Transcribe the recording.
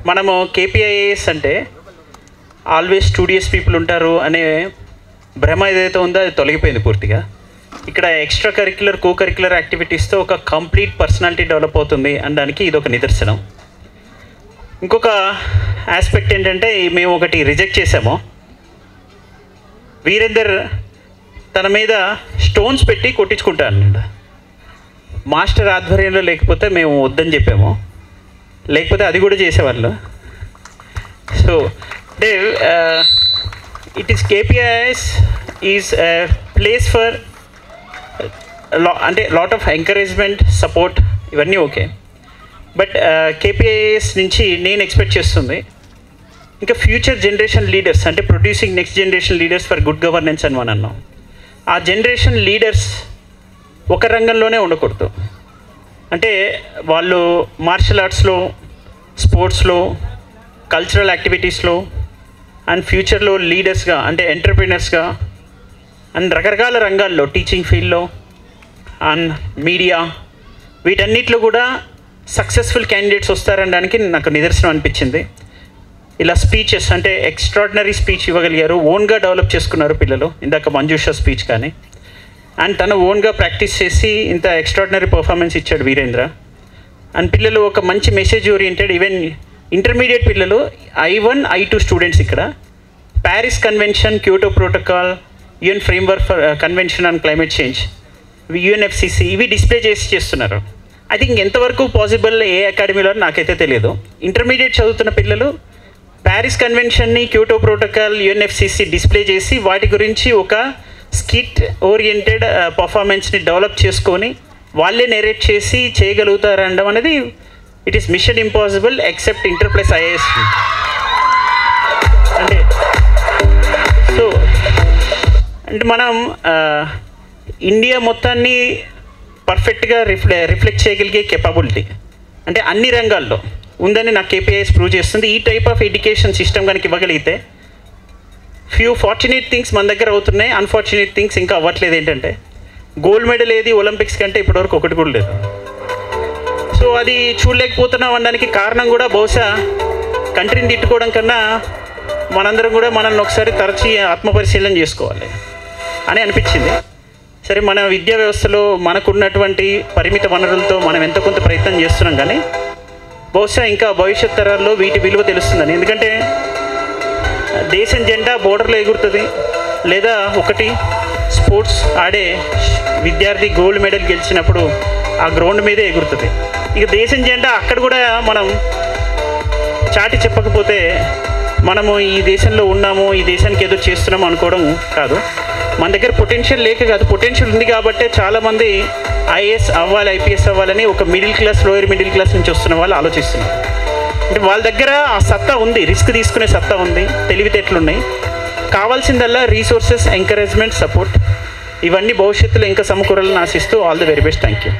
మనము కేపీఐఏఎస్ అంటే always studious people ఉంటారు అనే భ్రమ ఏదైతే ఉందో అది తొలగిపోయింది పూర్తిగా. ఇక్కడ ఎక్స్ట్రా కరిక్యులర్ కో కరిక్యులర్ యాక్టివిటీస్తో ఒక కంప్లీట్ పర్సనాలిటీ డెవలప్ అవుతుంది అనడానికి ఇది ఒక నిదర్శనం. ఇంకొక ఆస్పెక్ట్ ఏంటంటే మేము ఒకటి రిజెక్ట్ చేసాము. వీరేందర్ తన మీద స్టోన్స్ పెట్టి కొట్టించుకుంటాను. మాస్టర్ ఆధ్వర్యంలో లేకపోతే మేము వద్దని చెప్పాము, లేకపోతే అది కూడా చేసేవాళ్ళు. సో అంటే it is KPIS is place for అంటే లాట్ ఆఫ్ ఎంకరేజ్మెంట్ సపోర్ట్ ఇవన్నీ ఓకే. బట్ కేపీఐఎస్ నుంచి నేను ఎక్స్పెక్ట్ చేస్తుంది ఇంకా ఫ్యూచర్ జనరేషన్ లీడర్స్, అంటే producing next generation leaders for good governance అని మనం అన్నాం. ఆ జనరేషన్ లీడర్స్ ఒక రంగంలోనే ఉండకూడదు. అంటే వాళ్ళు మార్షల్ ఆర్ట్స్లో, స్పోర్ట్స్లో, కల్చరల్ యాక్టివిటీస్లో అండ్ ఫ్యూచర్లో లీడర్స్గా అంటే ఎంటర్ప్రీనర్స్గా అండ్ రకరకాల రంగాల్లో టీచింగ్ ఫీల్డ్లో అండ్ మీడియా వీటన్నిటిలో కూడా సక్సెస్ఫుల్ క్యాండిడేట్స్ వస్తారనడానికి నాకు నిదర్శనం అనిపించింది. ఇలా స్పీచెస్ అంటే ఎక్స్ట్రాడినరీ స్పీచ్ ఇవ్వగలిగారు, ఓన్గా డెవలప్ చేసుకున్నారు పిల్లలు. ఇందాక మంజుష స్పీచ్ కానీ అండ్ తను ఓన్గా ప్రాక్టీస్ చేసి ఇంత ఎక్స్ట్రాడినరీ పర్ఫార్మెన్స్ ఇచ్చాడు వీరేంద్ర. అండ్ పిల్లలు ఒక మంచి మెసేజ్ ఓరియంటెడ్, ఈవెన్ ఇంటర్మీడియట్ పిల్లలు I1, I2 స్టూడెంట్స్ ఇక్కడ Paris convention, Kyoto protocol, UN framework for convention on climate change, UNFCCC ఇవి డిస్ప్లే చేస్తున్నారు. ఐ థింక్ ఎంతవరకు పాసిబుల్ ఏ అకాడమీలో నాకైతే తెలియదు. ఇంటర్మీడియట్ చదువుతున్న పిల్లలు ప్యారిస్ కన్వెన్షన్ని, క్యోటో ప్రోటోకాల్, UNFCCC డిస్ప్లే చేసి వాటి గురించి ఒక స్కిట్ ఓరియంటెడ్ పర్ఫార్మెన్స్ని డెవలప్ చేసుకొని వాళ్ళే నెరేట్ చేసి చేయగలుగుతారనడం అనేది it is mission impossible except inter plus IAS. అంటే సో అంటే మనం ఇండియా మొత్తాన్ని పర్ఫెక్ట్గా రిఫ్లెక్ట్ చేయగలిగే కెపబిలిటీ అంటే అన్ని రంగాల్లో ఉందని నాకు KPIs ప్రూవ్ చేస్తుంది. ఈ టైప్ ఆఫ్ ఎడ్యుకేషన్ సిస్టమ్ కనుక ఇవ్వగలిగితే ఫ్యూ ఫార్చునేట్ థింగ్స్ మన దగ్గర అవుతున్నాయి, అన్ఫార్చునేట్ థింగ్స్ ఇంకా అవ్వట్లేదు. ఏంటంటే గోల్డ్ మెడల్ ఏది ఒలింపిక్స్ కంటే ఇప్పటివరకు ఒకటి కూడా లేదు. సో అది చూడలేకపోతున్నాం అనడానికి కారణం కూడా బహుశా కంట్రీని తిట్టుకోవడం కన్నా మనందరం కూడా మనల్ని ఒకసారి తరచి ఆత్మపరిశీలన చేసుకోవాలి అని అనిపించింది. సరే, మన విద్యా వ్యవస్థలో మనకున్నటువంటి పరిమిత వనరులతో మనం ఎంతో కొంత ప్రయత్నం చేస్తున్నాం, కానీ బహుశా ఇంకా భవిష్యత్ తరాల్లో వీటి విలువ తెలుస్తుందని. ఎందుకంటే దేశం జెండా బోర్డర్లో ఎగురుతుంది, లేదా ఒకటి స్పోర్ట్స్ ఆడే విద్యార్థి గోల్డ్ మెడల్ గెలిచినప్పుడు ఆ గ్రౌండ్ మీదే ఎగురుతుంది. ఇక దేశం జెండా అక్కడ కూడా మనం చాటి చెప్పకపోతే మనము ఈ దేశంలో ఉన్నాము, ఈ దేశానికి ఏదో చేస్తున్నాము అనుకోవడం కాదు. మన దగ్గర పొటెన్షియల్ లేక కాదు, పొటెన్షియల్ ఉంది కాబట్టే చాలామంది IAS అవ్వాలి, IPS అవ్వాలని ఒక middle class, lower middle class నుంచి వస్తున్న వాళ్ళు ఆలోచిస్తున్నారు. అంటే వాళ్ళ దగ్గర ఆ సత్తా ఉంది, రిస్క్ తీసుకునే సత్తా ఉంది, తెలివితేటలు ఉన్నాయి. కావాల్సిందల్లా రీసోర్సెస్, ఎంకరేజ్మెంట్, సపోర్ట్ ఇవన్నీ భవిష్యత్తులో ఇంకా సమకూరాలని ఆశిస్తూ all the very best. Thank you.